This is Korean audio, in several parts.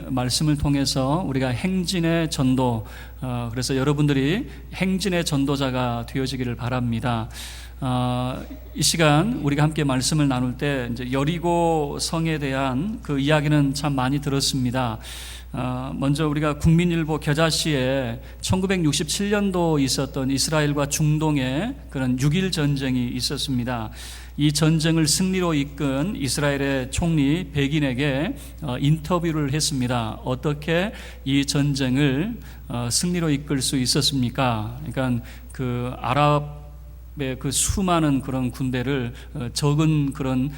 말씀을 통해서 우리가 행진의 전도, 그래서 여러분들이 행진의 전도자가 되어지기를 바랍니다. 이 시간 우리가 함께 말씀을 나눌 때 이제 여리고 성에 대한 그 이야기는 참 많이 들었습니다. 먼저 우리가 국민일보 겨자씨에 1967년도 있었던 이스라엘과 중동의 그런 6.1 전쟁이 있었습니다. 이 전쟁을 승리로 이끈 이스라엘의 총리 베긴에게 인터뷰를 했습니다. 어떻게 이 전쟁을 승리로 이끌 수 있었습니까? 그러니까 그 아랍의 그 수많은 그런 군대를 적은 그런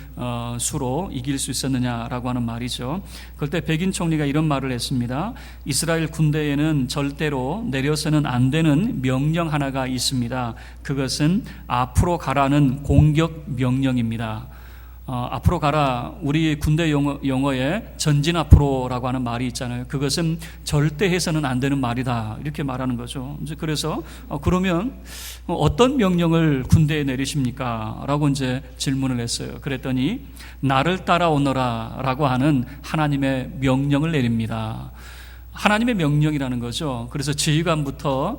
수로 이길 수 있었느냐라고 하는 말이죠. 그럴 때 베긴 총리가 이런 말을 했습니다. 이스라엘 군대에는 절대로 내려서는 안 되는 명령 하나가 있습니다. 그것은 앞으로 가라는 공격 명령입니다. 앞으로 가라, 우리 군대 용어에 전진 앞으로라고 하는 말이 있잖아요. 그것은 절대 해서는 안 되는 말이다, 이렇게 말하는 거죠. 이제 그래서 그러면 어떤 명령을 군대에 내리십니까? 라고 이제 질문을 했어요. 그랬더니 나를 따라오너라 라고 하는 하나님의 명령을 내립니다. 하나님의 명령이라는 거죠. 그래서 지휘관부터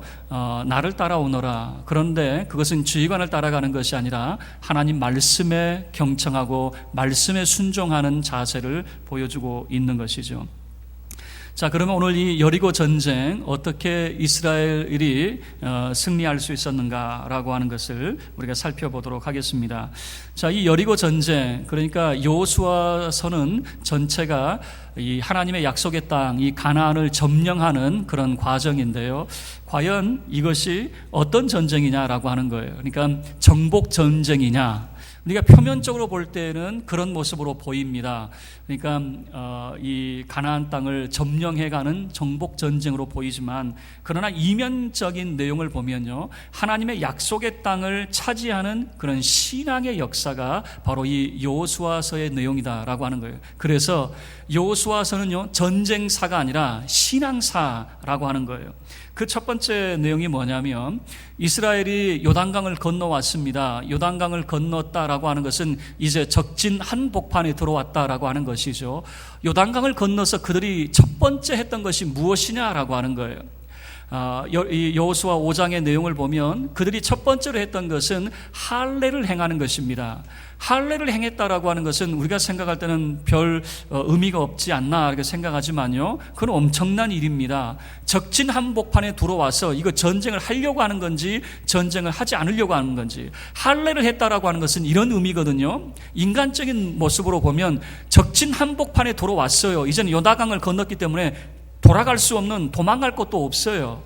나를 따라오너라. 그런데 그것은 지휘관을 따라가는 것이 아니라 하나님 말씀에 경청하고 말씀에 순종하는 자세를 보여주고 있는 것이죠. 자, 그러면 오늘 이 여리고 전쟁, 어떻게 이스라엘이 승리할 수 있었는가라고 하는 것을 우리가 살펴보도록 하겠습니다. 자, 이 여리고 전쟁, 그러니까 여호수아서는 전체가 이 하나님의 약속의 땅, 이 가나안을 점령하는 그런 과정인데요. 과연 이것이 어떤 전쟁이냐라고 하는 거예요. 그러니까 정복 전쟁이냐? 우리가 표면적으로 볼 때는 그런 모습으로 보입니다. 그러니까 이 가나안 땅을 점령해가는 정복 전쟁으로 보이지만, 그러나 이면적인 내용을 보면요, 하나님의 약속의 땅을 차지하는 그런 신앙의 역사가 바로 이 여호수아서의 내용이다라고 하는 거예요. 그래서 여호수아서는요, 전쟁사가 아니라 신앙사라고 하는 거예요. 그 첫 번째 내용이 뭐냐면, 이스라엘이 요단강을 건너왔습니다. 요단강을 건넜다라고 하는 것은 이제 적진 한복판에 들어왔다라고 하는 것이죠. 요단강을 건너서 그들이 첫 번째 했던 것이 무엇이냐라고 하는 거예요. 이 여호수아 5장의 내용을 보면 그들이 첫 번째로 했던 것은 할례를 행하는 것입니다. 할례를 행했다라고 하는 것은 우리가 생각할 때는 별 의미가 없지 않나 이렇게 생각하지만요, 그건 엄청난 일입니다. 적진 한복판에 들어와서 이거 전쟁을 하려고 하는 건지 전쟁을 하지 않으려고 하는 건지, 할례를 했다라고 하는 것은 이런 의미거든요. 인간적인 모습으로 보면 적진 한복판에 들어왔어요. 이제는 요단강을 건넜기 때문에 돌아갈 수 없는, 도망갈 곳도 없어요.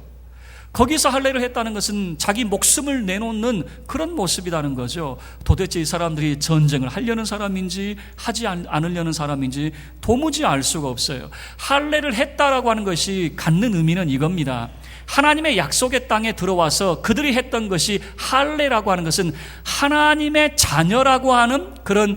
거기서 할례를 했다는 것은 자기 목숨을 내놓는 그런 모습이라는 거죠. 도대체 이 사람들이 전쟁을 하려는 사람인지 하지 않으려는 사람인지 도무지 알 수가 없어요. 할례를 했다라고 하는 것이 갖는 의미는 이겁니다. 하나님의 약속의 땅에 들어와서 그들이 했던 것이, 할례라고 하는 것은 하나님의 자녀라고 하는 그런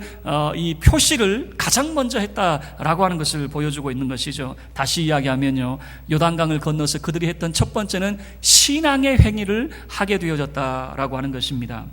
이 표시를 가장 먼저 했다라고 하는 것을 보여주고 있는 것이죠. 다시 이야기하면요, 요단강을 건너서 그들이 했던 첫 번째는 신앙의 행위를 하게 되어졌다라고 하는 것입니다.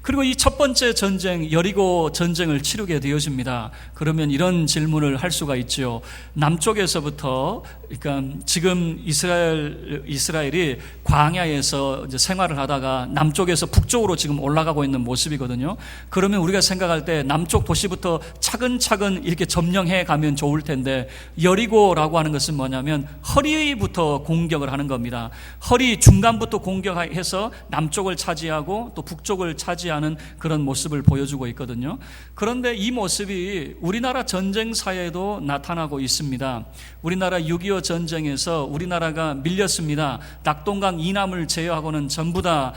그리고 이 첫 번째 전쟁, 여리고 전쟁을 치르게 되어집니다. 그러면 이런 질문을 할 수가 있죠. 남쪽에서부터, 그러니까 지금 이스라엘이 광야에서 이제 생활을 하다가 남쪽에서 북쪽으로 지금 올라가고 있는 모습이거든요. 그러면 우리가 생각할 때 남쪽 도시부터 차근차근 이렇게 점령해 가면 좋을 텐데, 여리고라고 하는 것은 뭐냐면 허리부터 공격을 하는 겁니다. 허리 중간부터 공격해서 남쪽을 차지하고 또 북쪽을 차지하는 그런 모습을 보여주고 있거든요. 그런데 이 모습이 우리나라 전쟁사에도 나타나고 있습니다. 우리나라 6.25 전쟁에서 우리나라가 밀렸습니다. 낙동강 이남을 제외하고는 전부 다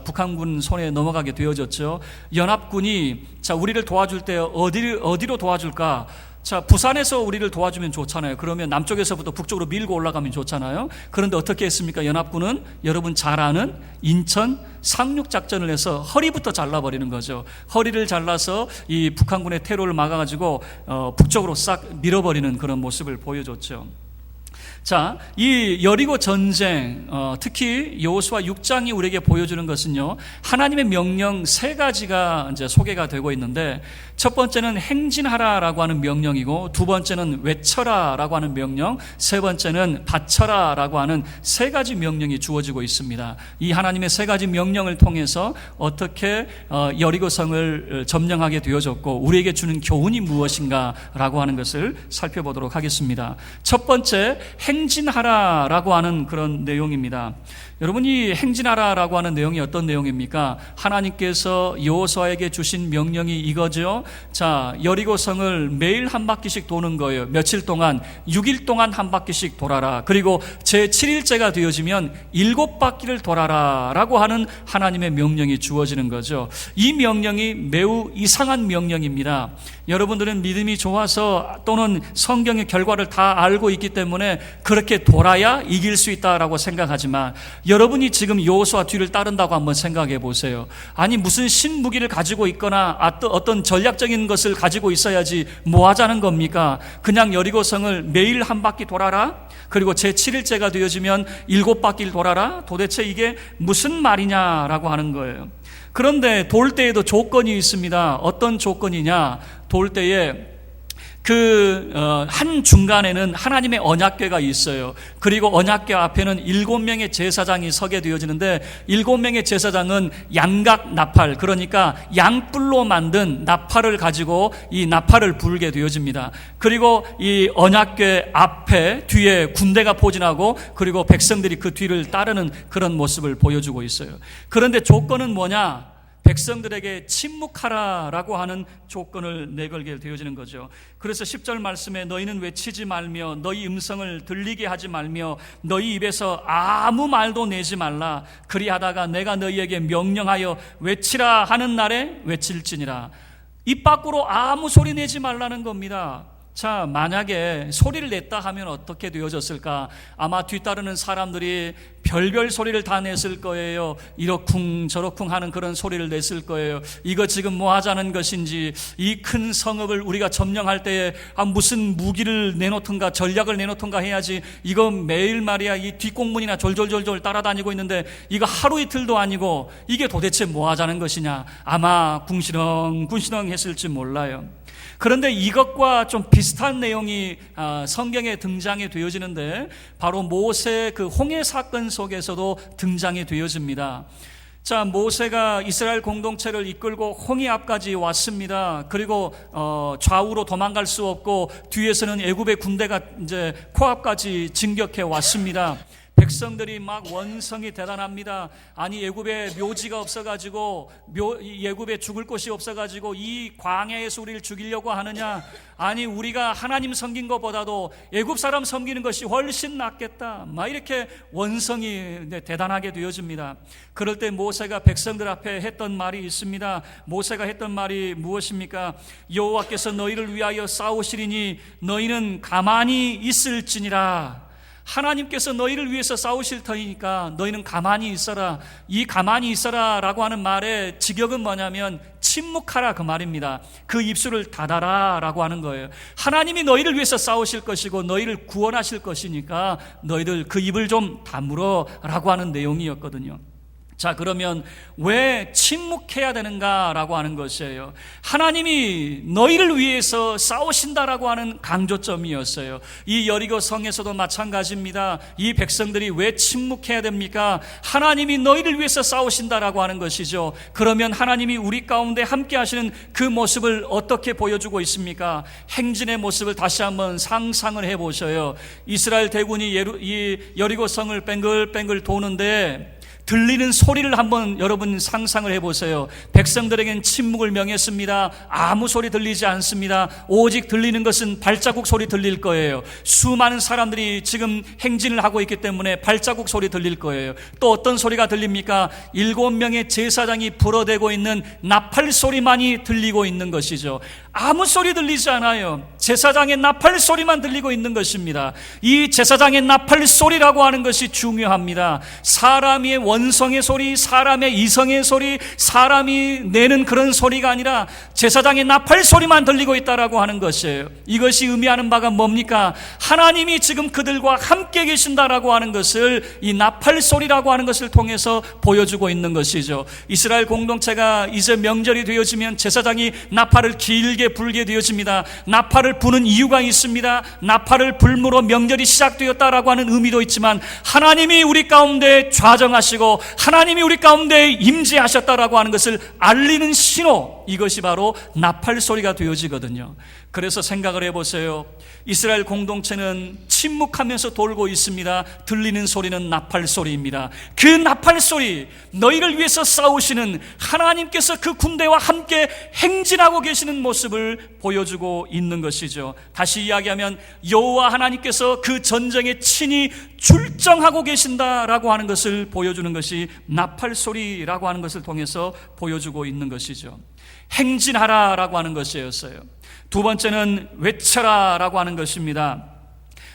북한군 손에 넘어가게 되어졌죠. 연합군이 우리를 도와줄 때 어디로 도와줄까? 자, 부산에서 우리를 도와주면 좋잖아요. 그러면 남쪽에서부터 북쪽으로 밀고 올라가면 좋잖아요. 그런데 어떻게 했습니까? 연합군은 여러분 잘 아는 인천 상륙작전을 해서 허리부터 잘라버리는 거죠. 허리를 잘라서 이 북한군의 테러를 막아가지고 북쪽으로 싹 밀어버리는 그런 모습을 보여줬죠. 자, 이 여리고 전쟁, 특히 여호수아 6장이 우리에게 보여주는 것은요, 하나님의 명령 3가지가 이제 소개가 되고 있는데, 첫 번째는 행진하라라고 하는 명령이고, 두 번째는 외쳐라라고 하는 명령, 세 번째는 바쳐라라고 하는 3가지 명령이 주어지고 있습니다. 이 하나님의 3가지 명령을 통해서 어떻게 여리고성을 점령하게 되어졌고, 우리에게 주는 교훈이 무엇인가라고 하는 것을 살펴보도록 하겠습니다. 첫 번째, 행진하라라고 하는 그런 내용입니다. 여러분, 이 행진하라라고 하는 내용이 어떤 내용입니까? 하나님께서 여호수아에게 주신 명령이 이거죠. 자, 여리고성을 매일 한 바퀴씩 도는 거예요. 며칠 동안, 6일 동안 한 바퀴씩 돌아라. 그리고 제7일째가 되어지면 7바퀴를 돌아라 라고 하는 하나님의 명령이 주어지는 거죠. 이 명령이 매우 이상한 명령입니다. 여러분들은 믿음이 좋아서 또는 성경의 결과를 다 알고 있기 때문에 그렇게 돌아야 이길 수 있다라고 생각하지만, 여러분이 지금 여호수아 뒤를 따른다고 한번 생각해 보세요. 아니, 무슨 신무기를 가지고 있거나 어떤 전략적인 것을 가지고 있어야지 뭐 하자는 겁니까? 그냥 여리고성을 매일 한 바퀴 돌아라, 그리고 제7일째가 되어지면 7바퀴를 돌아라? 도대체 이게 무슨 말이냐라고 하는 거예요. 그런데 돌 때에도 조건이 있습니다. 어떤 조건이냐? 돌 때에 한 중간에는 하나님의 언약궤가 있어요. 그리고 언약궤 앞에는 7명의 제사장이 서게 되어지는데, 7명의 제사장은 양각 나팔, 그러니까 양뿔로 만든 나팔을 가지고 이 나팔을 불게 되어집니다. 그리고 이 언약궤 앞에 뒤에 군대가 포진하고, 그리고 백성들이 그 뒤를 따르는 그런 모습을 보여주고 있어요. 그런데 조건은 뭐냐? 백성들에게 침묵하라라고 하는 조건을 내걸게 되어지는 거죠. 그래서 10절 말씀에 너희는 외치지 말며 너희 음성을 들리게 하지 말며 너희 입에서 아무 말도 내지 말라. 그리하다가 내가 너희에게 명령하여 외치라 하는 날에 외칠지니라. 입 밖으로 아무 소리 내지 말라는 겁니다. 자, 만약에 소리를 냈다 하면 어떻게 되어졌을까? 아마 뒤따르는 사람들이 별별 소리를 다 냈을 거예요. 이러쿵 저러쿵 하는 그런 소리를 냈을 거예요. 이거 지금 뭐 하자는 것인지, 이 큰 성읍을 우리가 점령할 때에 무슨 무기를 내놓던가 전략을 내놓던가 해야지, 이거 매일 말이야 이 뒷공문이나 졸졸졸졸 따라다니고 있는데 이거 하루 이틀도 아니고 이게 도대체 뭐 하자는 것이냐, 아마 궁시렁 했을지 몰라요. 그런데 이것과 좀 비슷한 내용이 성경에 등장이 되어지는데, 바로 모세 그 홍해 사건 속에서도 등장이 되어집니다. 자, 모세가 이스라엘 공동체를 이끌고 홍해 앞까지 왔습니다. 그리고 좌우로 도망갈 수 없고 뒤에서는 애굽의 군대가 이제 코앞까지 진격해 왔습니다. 백성들이 막 원성이 대단합니다. 아니, 애굽에 묘지가 없어가지고 애굽에 죽을 곳이 없어가지고 이 광야에서 우리를 죽이려고 하느냐? 아니, 우리가 하나님 섬긴 것보다도 애굽 사람 섬기는 것이 훨씬 낫겠다. 막 이렇게 원성이 대단하게 되어집니다. 그럴 때 모세가 백성들 앞에 했던 말이 있습니다. 모세가 했던 말이 무엇입니까? 여호와께서 너희를 위하여 싸우시리니 너희는 가만히 있을지니라. 하나님께서 너희를 위해서 싸우실 터이니까 너희는 가만히 있어라. 이 가만히 있어라 라고 하는 말의 직역은 뭐냐면 침묵하라, 그 말입니다. 그 입술을 닫아라 라고 하는 거예요. 하나님이 너희를 위해서 싸우실 것이고 너희를 구원하실 것이니까 너희들 그 입을 좀 다물어 라고 하는 내용이었거든요. 자, 그러면 왜 침묵해야 되는가라고 하는 것이에요. 하나님이 너희를 위해서 싸우신다라고 하는 강조점이었어요. 이 여리고 성에서도 마찬가지입니다. 이 백성들이 왜 침묵해야 됩니까? 하나님이 너희를 위해서 싸우신다라고 하는 것이죠. 그러면 하나님이 우리 가운데 함께 하시는 그 모습을 어떻게 보여주고 있습니까? 행진의 모습을 다시 한번 상상을 해보셔요. 이스라엘 대군이 이 여리고 성을 뱅글뱅글 도는데 들리는 소리를 한번 여러분 상상을 해보세요. 백성들에겐 침묵을 명했습니다. 아무 소리 들리지 않습니다. 오직 들리는 것은 발자국 소리 들릴 거예요. 수많은 사람들이 지금 행진을 하고 있기 때문에 발자국 소리 들릴 거예요. 또 어떤 소리가 들립니까? 7명의 제사장이 불어대고 있는 나팔 소리만이 들리고 있는 것이죠. 아무 소리 들리지 않아요. 제사장의 나팔 소리만 들리고 있는 것입니다. 이 제사장의 나팔 소리라고 하는 것이 중요합니다. 사람의 원성의 소리, 사람의 이성의 소리, 사람이 내는 그런 소리가 아니라 제사장의 나팔 소리만 들리고 있다라고 하는 것이에요. 이것이 의미하는 바가 뭡니까? 하나님이 지금 그들과 함께 계신다라고 하는 것을 이 나팔 소리라고 하는 것을 통해서 보여주고 있는 것이죠. 이스라엘 공동체가 이제 명절이 되어지면 제사장이 나팔을 길게 불게 되어집니다. 나팔을 부는 이유가 있습니다. 나팔을 불므로 명절이 시작되었다라고 하는 의미도 있지만 하나님이 우리 가운데 좌정하시고 하나님이 우리 가운데 임재하셨다라고 하는 것을 알리는 신호, 이것이 바로 나팔 소리가 되어지거든요. 그래서 생각을 해보세요. 이스라엘 공동체는 침묵하면서 돌고 있습니다. 들리는 소리는 나팔 소리입니다. 그 나팔 소리, 너희를 위해서 싸우시는 하나님께서 그 군대와 함께 행진하고 계시는 모습을 보여주고 있는 것이죠. 다시 이야기하면 여호와 하나님께서 그 전쟁에 친히 출정하고 계신다라고 하는 것을 보여주는 것이 나팔 소리라고 하는 것을 통해서 보여주고 있는 것이죠. 행진하라라고 하는 것이었어요. 두 번째는 외쳐라라고 하는 것입니다.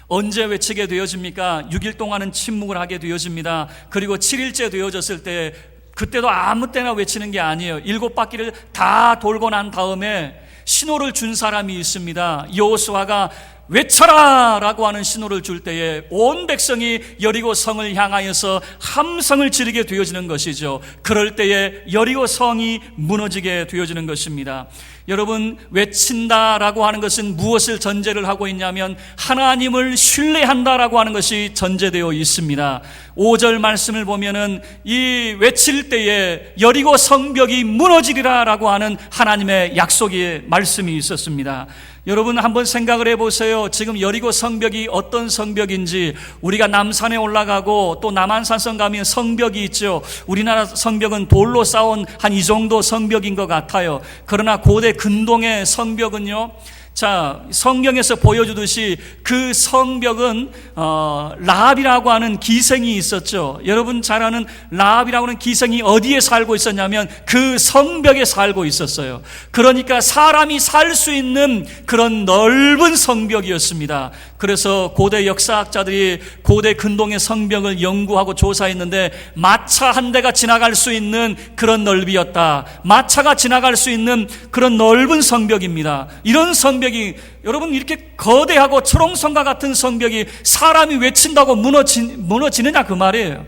언제 외치게 되어집니까? 6일 동안은 침묵을 하게 되어집니다. 그리고 7일째 되어졌을 때 그때도 아무 때나 외치는 게 아니에요. 7바퀴를 다 돌고 난 다음에 신호를 준 사람이 있습니다. 여호수아가 외쳐라 라고 하는 신호를 줄 때에 온 백성이 여리고 성을 향하여서 함성을 지르게 되어지는 것이죠. 그럴 때에 여리고 성이 무너지게 되어지는 것입니다. 여러분, 외친다라고 하는 것은 무엇을 전제를 하고 있냐면 하나님을 신뢰한다라고 하는 것이 전제되어 있습니다. 5절 말씀을 보면은 이 외칠 때에 여리고 성벽이 무너지리라 라고 하는 하나님의 약속의 말씀이 있었습니다. 여러분 한번 생각을 해보세요. 지금 여리고 성벽이 어떤 성벽인지. 우리가 남산에 올라가고 또 남한산성 가면 성벽이 있죠. 우리나라 성벽은 돌로 쌓은 한 이 정도 성벽인 것 같아요. 그러나 고대 근동의 성벽은요, 자, 성경에서 보여주듯이 그 성벽은 라합이라고 하는 기생이 있었죠. 여러분 잘 아는 라합이라고 하는 기생이 어디에 살고 있었냐면 그 성벽에 살고 있었어요. 그러니까 사람이 살 수 있는 그런 넓은 성벽이었습니다. 그래서 고대 역사학자들이 고대 근동의 성벽을 연구하고 조사했는데 마차 한 대가 지나갈 수 있는 그런 넓이였다. 마차가 지나갈 수 있는 그런 넓은 성벽입니다. 이런 성벽이, 여러분 이렇게 거대하고 초롱성과 같은 성벽이 사람이 외친다고 무너지느냐 그 말이에요.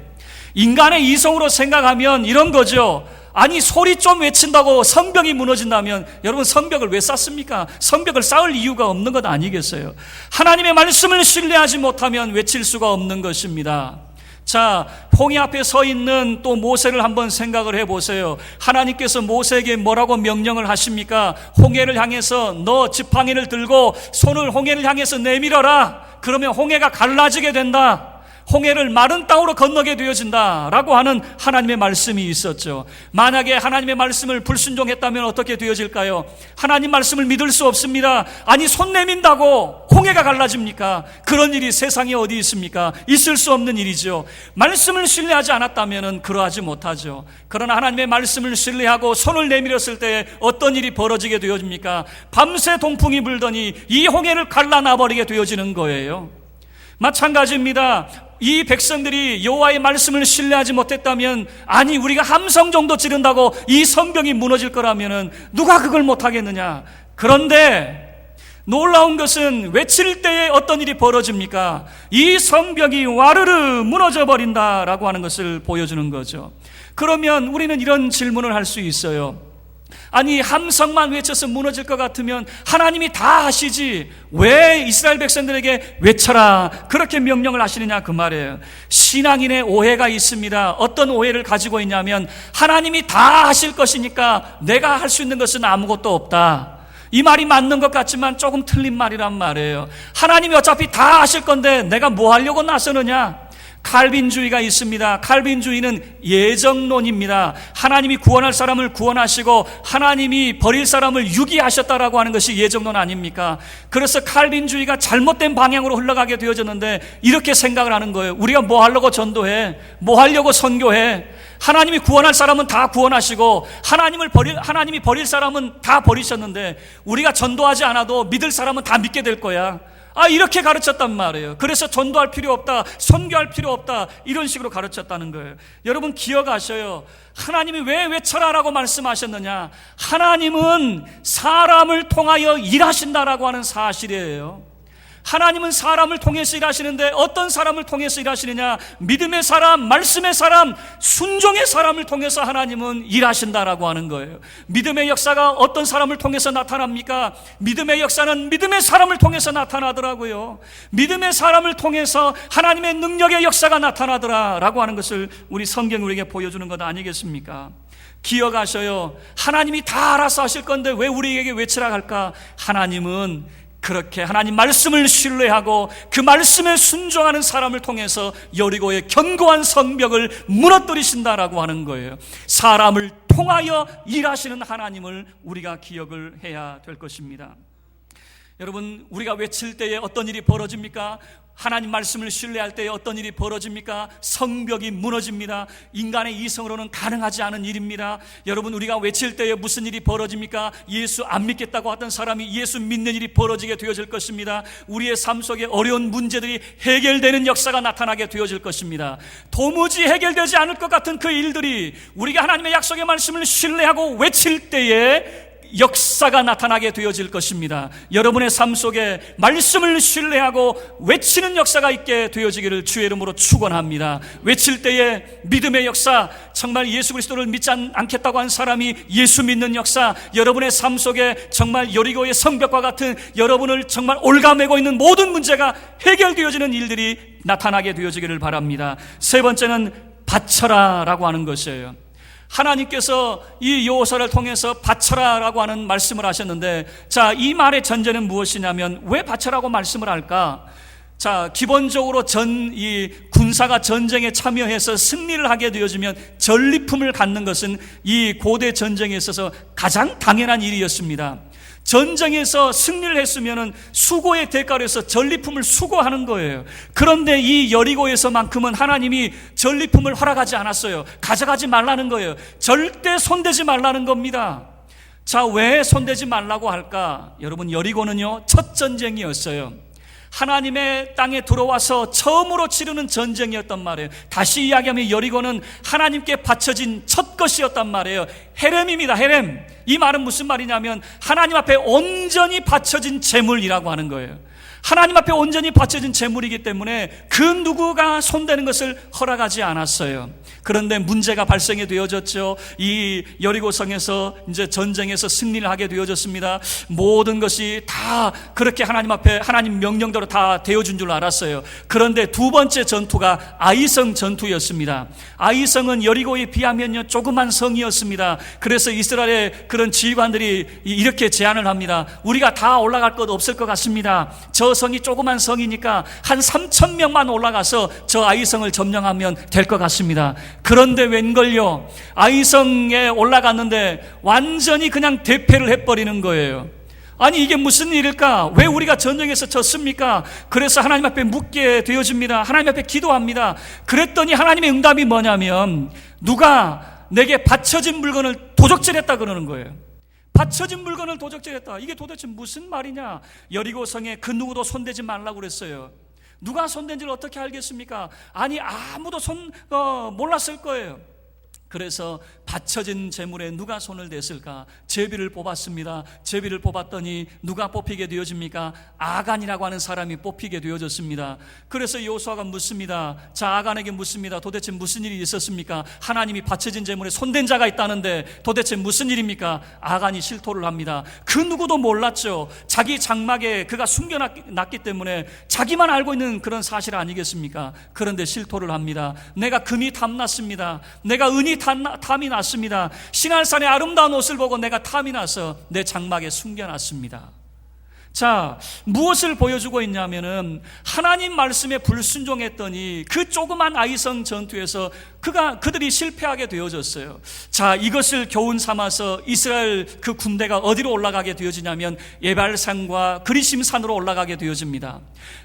인간의 이성으로 생각하면 이런 거죠. 아니 소리 좀 외친다고 성벽이 무너진다면 여러분 성벽을 왜 쌓습니까? 성벽을 쌓을 이유가 없는 것 아니겠어요? 하나님의 말씀을 신뢰하지 못하면 외칠 수가 없는 것입니다. 자, 홍해 앞에 서 있는 또 모세를 한번 생각을 해보세요. 하나님께서 모세에게 뭐라고 명령을 하십니까? 홍해를 향해서 너 지팡이를 들고 손을 홍해를 향해서 내밀어라. 그러면 홍해가 갈라지게 된다. 홍해를 마른 땅으로 건너게 되어진다 라고 하는 하나님의 말씀이 있었죠. 만약에 하나님의 말씀을 불순종했다면 어떻게 되어질까요? 하나님 말씀을 믿을 수 없습니다. 아니 손 내민다고 홍해가 갈라집니까? 그런 일이 세상에 어디 있습니까? 있을 수 없는 일이죠. 말씀을 신뢰하지 않았다면 그러하지 못하죠. 그러나 하나님의 말씀을 신뢰하고 손을 내밀었을 때 어떤 일이 벌어지게 되어집니까? 밤새 동풍이 불더니 이 홍해를 갈라놔버리게 되어지는 거예요. 마찬가지입니다. 이 백성들이 여호와의 말씀을 신뢰하지 못했다면, 아니 우리가 함성 정도 지른다고 이 성벽이 무너질 거라면 누가 그걸 못하겠느냐. 그런데 놀라운 것은 외칠 때에 어떤 일이 벌어집니까? 이 성벽이 와르르 무너져 버린다라고 하는 것을 보여주는 거죠. 그러면 우리는 이런 질문을 할 수 있어요. 아니 함성만 외쳐서 무너질 것 같으면 하나님이 다 하시지 왜 이스라엘 백성들에게 외쳐라 그렇게 명령을 하시느냐 그 말이에요. 신앙인의 오해가 있습니다. 어떤 오해를 가지고 있냐면 하나님이 다 하실 것이니까 내가 할 수 있는 것은 아무것도 없다. 이 말이 맞는 것 같지만 조금 틀린 말이란 말이에요. 하나님이 어차피 다 하실 건데 내가 뭐 하려고 나서느냐. 칼빈주의가 있습니다. 칼빈주의는 예정론입니다. 하나님이 구원할 사람을 구원하시고 하나님이 버릴 사람을 유기하셨다라고 하는 것이 예정론 아닙니까? 그래서 칼빈주의가 잘못된 방향으로 흘러가게 되어졌는데 이렇게 생각을 하는 거예요. 우리가 뭐 하려고 전도해? 뭐 하려고 선교해? 하나님이 구원할 사람은 다 구원하시고 하나님이 버릴 사람은 다 버리셨는데 우리가 전도하지 않아도 믿을 사람은 다 믿게 될 거야. 이렇게 가르쳤단 말이에요. 그래서 전도할 필요 없다, 선교할 필요 없다, 이런 식으로 가르쳤다는 거예요. 여러분 기억하셔요. 하나님이 왜 외쳐라라고 말씀하셨느냐? 하나님은 사람을 통하여 일하신다라고 하는 사실이에요. 하나님은 사람을 통해서 일하시는데 어떤 사람을 통해서 일하시느냐? 믿음의 사람, 말씀의 사람, 순종의 사람을 통해서 하나님은 일하신다라고 하는 거예요. 믿음의 역사가 어떤 사람을 통해서 나타납니까? 믿음의 역사는 믿음의 사람을 통해서 나타나더라고요. 믿음의 사람을 통해서 하나님의 능력의 역사가 나타나더라라고 하는 것을 우리 성경이 우리에게 보여주는 것 아니겠습니까? 기억하셔요. 하나님이 다 알아서 하실 건데 왜 우리에게 외치라 할까? 하나님은 그렇게 하나님 말씀을 신뢰하고 그 말씀에 순종하는 사람을 통해서 여리고의 견고한 성벽을 무너뜨리신다라고 하는 거예요. 사람을 통하여 일하시는 하나님을 우리가 기억을 해야 될 것입니다. 여러분, 우리가 외칠 때에 어떤 일이 벌어집니까? 하나님 말씀을 신뢰할 때에 어떤 일이 벌어집니까? 성벽이 무너집니다. 인간의 이성으로는 가능하지 않은 일입니다. 여러분, 우리가 외칠 때에 무슨 일이 벌어집니까? 예수 안 믿겠다고 하던 사람이 예수 믿는 일이 벌어지게 되어질 것입니다. 우리의 삶 속에 어려운 문제들이 해결되는 역사가 나타나게 되어질 것입니다. 도무지 해결되지 않을 것 같은 그 일들이 우리가 하나님의 약속의 말씀을 신뢰하고 외칠 때에 역사가 나타나게 되어질 것입니다. 여러분의 삶 속에 말씀을 신뢰하고 외치는 역사가 있게 되어지기를 주의 이름으로 축원합니다. 외칠 때에 믿음의 역사, 정말 예수 그리스도를 믿지 않겠다고 한 사람이 예수 믿는 역사, 여러분의 삶 속에 정말 여리고의 성벽과 같은 여러분을 정말 올가매고 있는 모든 문제가 해결되어지는 일들이 나타나게 되어지기를 바랍니다. 세 번째는 바쳐라라고 하는 것이에요. 하나님께서 이 여호사를 통해서 바쳐라라고 하는 말씀을 하셨는데, 자, 이 말의 전제는 무엇이냐면 왜 바쳐라고 말씀을 할까? 자, 기본적으로 이 군사가 전쟁에 참여해서 승리를 하게 되어지면 전리품을 갖는 것은 이 고대 전쟁에 있어서 가장 당연한 일이었습니다. 전쟁에서 승리를 했으면 수고의 대가로 해서 전리품을 수고하는 거예요. 그런데 이 여리고에서만큼은 하나님이 전리품을 허락하지 않았어요. 가져가지 말라는 거예요. 절대 손대지 말라는 겁니다. 자, 왜 손대지 말라고 할까? 여러분, 여리고는요, 첫 전쟁이었어요. 하나님의 땅에 들어와서 처음으로 치르는 전쟁이었단 말이에요. 다시 이야기하면 여리고는 하나님께 바쳐진 첫 것이었단 말이에요. 헤렘입니다. 헤렘. 이 말은 무슨 말이냐면 하나님 앞에 온전히 바쳐진 제물이라고 하는 거예요. 하나님 앞에 온전히 바쳐진 제물이기 때문에 그 누구가 손대는 것을 허락하지 않았어요. 그런데 문제가 발생이 되어졌죠. 이 여리고성에서 이제 전쟁에서 승리를 하게 되어졌습니다. 모든 것이 다 그렇게 하나님 앞에 하나님 명령대로 다 되어준 줄 알았어요. 그런데 두 번째 전투가 아이성 전투였습니다. 아이성은 여리고에 비하면요, 조그만 성이었습니다. 그래서 이스라엘의 그런 지휘관들이 이렇게 제안을 합니다. 우리가 다 올라갈 것 없을 것 같습니다. 저 성이 조그만 성이니까 한 3,000명만 올라가서 저 아이성을 점령하면 될 것 같습니다. 그런데 웬걸요, 아이성에 올라갔는데 완전히 그냥 대패를 해버리는 거예요. 아니, 이게 무슨 일일까? 왜 우리가 전쟁에서 졌습니까? 그래서 하나님 앞에 묻게 되어집니다. 하나님 앞에 기도합니다. 그랬더니 하나님의 응답이 뭐냐면 누가 내게 바쳐진 물건을 도적질했다 그러는 거예요. 바쳐진 물건을 도적질했다. 이게 도대체 무슨 말이냐? 여리고성에 그 누구도 손대지 말라고 그랬어요. 누가 손댄지를 어떻게 알겠습니까? 아니, 아무도 몰랐을 거예요. 그래서 바쳐진 제물에 누가 손을 댔을까? 제비를 뽑았습니다. 제비를 뽑았더니 누가 뽑히게 되어집니까? 아간이라고 하는 사람이 뽑히게 되어졌습니다. 그래서 여호수아가 묻습니다. 자, 아간에게 묻습니다. 도대체 무슨 일이 있었습니까? 하나님이 바쳐진 제물에 손댄 자가 있다는데 도대체 무슨 일입니까? 아간이 실토를 합니다. 그 누구도 몰랐죠. 자기 장막에 그가 숨겨놨기 때문에 자기만 알고 있는 그런 사실 아니겠습니까? 그런데 실토를 합니다. 내가 금이 탐났습니다. 내가 은이 탐이 났습니다. 시날산의 아름다운 옷을 보고 내가 탐이 나서 내 장막에 숨겨놨습니다. 자, 무엇을 보여주고 있냐면은 하나님 말씀에 불순종했더니 그 조그만 아이성 전투에서 그들이 실패하게 되어졌어요. 자, 이것을 교훈 삼아서 이스라엘 그 군대가 어디로 올라가게 되어지냐면 에발산과 그리심산으로 올라가게 되어집니다.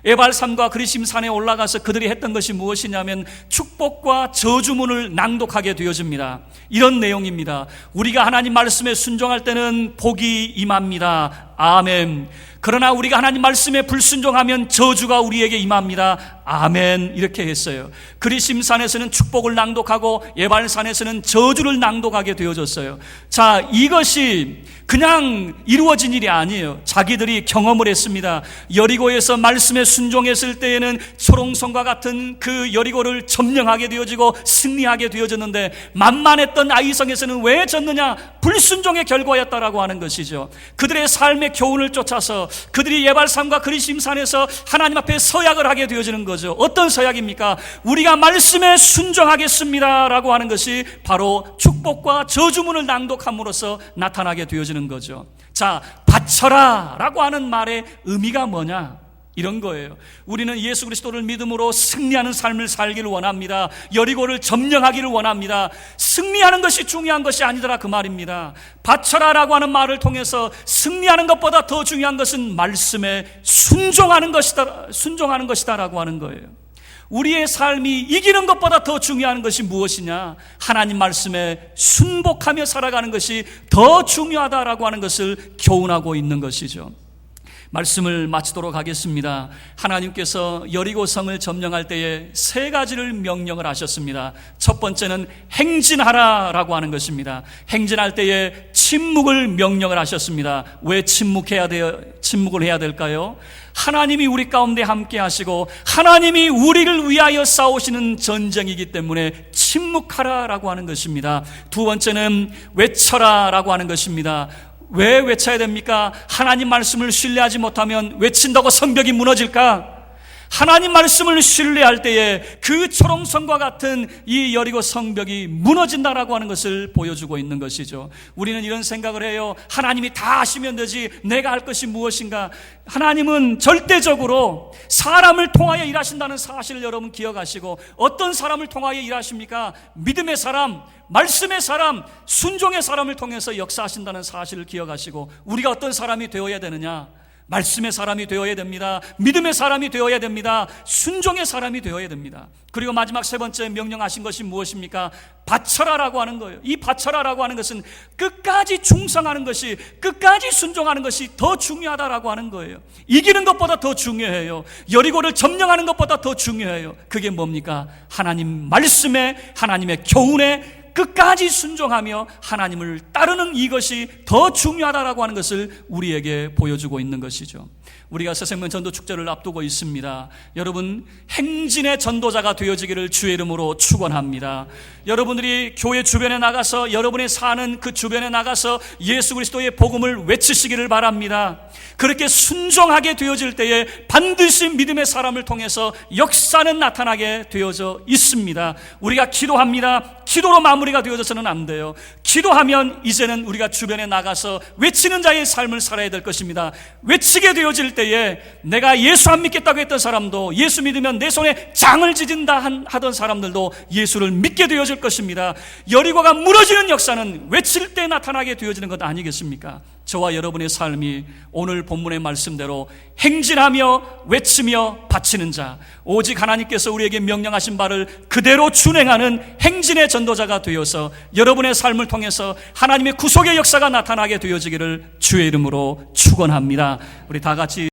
에발산과 그리심산에 올라가서 그들이 했던 것이 무엇이냐면 축복과 저주문을 낭독하게 되어집니다. 이런 내용입니다. 우리가 하나님 말씀에 순종할 때는 복이 임합니다. 아멘. 그러나 우리가 하나님 말씀에 불순종하면 저주가 우리에게 임합니다. 아멘. 이렇게 했어요. 그리심산에서는 축복을 낭독하고 에발산에서는 저주를 낭독하게 되어졌어요. 자, 이것이 그냥 이루어진 일이 아니에요. 자기들이 경험을 했습니다. 여리고에서 말씀에 순종했을 때에는 소롱성과 같은 그 여리고를 점령하게 되어지고 승리하게 되어졌는데, 만만했던 아이성에서는 왜 졌느냐? 불순종의 결과였다라고 하는 것이죠. 그들의 삶의 교훈을 쫓아서 그들이 에발산과 그리심산에서 하나님 앞에 서약을 하게 되어지는 거죠. 어떤 서약입니까? 우리가 말씀에 순종하겠습니다라고 하는 것이 바로 축복과 저주문을 낭독함으로써 나타나게 되어지는 거죠. 자, 바쳐라 라고 하는 말의 의미가 뭐냐? 이런 거예요. 우리는 예수 그리스도를 믿음으로 승리하는 삶을 살기를 원합니다. 여리고를 점령하기를 원합니다. 승리하는 것이 중요한 것이 아니더라, 그 말입니다. 바쳐라라고 하는 말을 통해서 승리하는 것보다 더 중요한 것은 말씀에 순종하는 것이다라고 하는 거예요. 우리의 삶이 이기는 것보다 더 중요한 것이 무엇이냐? 하나님 말씀에 순복하며 살아가는 것이 더 중요하다라고 하는 것을 교훈하고 있는 것이죠. 말씀을 마치도록 하겠습니다. 하나님께서 여리고성을 점령할 때에 세 가지를 명령을 하셨습니다. 첫 번째는 행진하라라고 하는 것입니다. 행진할 때에 침묵을 명령을 하셨습니다. 왜 침묵을 해야 될까요? 하나님이 우리 가운데 함께 하시고 하나님이 우리를 위하여 싸우시는 전쟁이기 때문에 침묵하라라고 하는 것입니다. 두 번째는 외쳐라라고 하는 것입니다. 왜 외쳐야 됩니까? 하나님 말씀을 신뢰하지 못하면 외친다고 성벽이 무너질까? 하나님 말씀을 신뢰할 때에 그 초롱성과 같은 이 여리고 성벽이 무너진다라고 하는 것을 보여주고 있는 것이죠. 우리는 이런 생각을 해요. 하나님이 다 하시면 되지, 내가 할 것이 무엇인가? 하나님은 절대적으로 사람을 통하여 일하신다는 사실을 여러분 기억하시고, 어떤 사람을 통하여 일하십니까? 믿음의 사람, 말씀의 사람, 순종의 사람을 통해서 역사하신다는 사실을 기억하시고, 우리가 어떤 사람이 되어야 되느냐? 말씀의 사람이 되어야 됩니다. 믿음의 사람이 되어야 됩니다. 순종의 사람이 되어야 됩니다. 그리고 마지막 세 번째 명령하신 것이 무엇입니까? 바쳐라라고 하는 거예요. 이 바쳐라라고 하는 것은 끝까지 충성하는 것이, 끝까지 순종하는 것이 더 중요하다라고 하는 거예요. 이기는 것보다 더 중요해요. 여리고를 점령하는 것보다 더 중요해요. 그게 뭡니까? 하나님 말씀에, 하나님의 교훈에 끝까지 순종하며 하나님을 따르는 이것이 더 중요하다라고 하는 것을 우리에게 보여주고 있는 것이죠. 우리가 새생명 전도 축제를 앞두고 있습니다. 여러분, 행진의 전도자가 되어지기를 주의 이름으로 축원합니다. 여러분들이 교회 주변에 나가서, 여러분의 사는 그 주변에 나가서 예수 그리스도의 복음을 외치시기를 바랍니다. 그렇게 순종하게 되어질 때에 반드시 믿음의 사람을 통해서 역사는 나타나게 되어져 있습니다. 우리가 기도합니다. 기도로 마무리가 되어져서는 안 돼요. 기도하면 이제는 우리가 주변에 나가서 외치는 자의 삶을 살아야 될 것입니다. 외치게 되어질 때에 내가 예수 안 믿겠다고 했던 사람도, 예수 믿으면 내 손에 장을 지진다 하던 사람들도 예수를 믿게 되어질 것입니다. 여리고가 무너지는 역사는 외칠 때 나타나게 되어지는 것 아니겠습니까? 저와 여러분의 삶이 오늘 본문의 말씀대로 행진하며 외치며 바치는 자, 오직 하나님께서 우리에게 명령하신 바를 그대로 준행하는 행진의 전도자가 되어서 여러분의 삶을 통해서 하나님의 구속의 역사가 나타나게 되어지기를 주의 이름으로 축원합니다. 우리 다 같이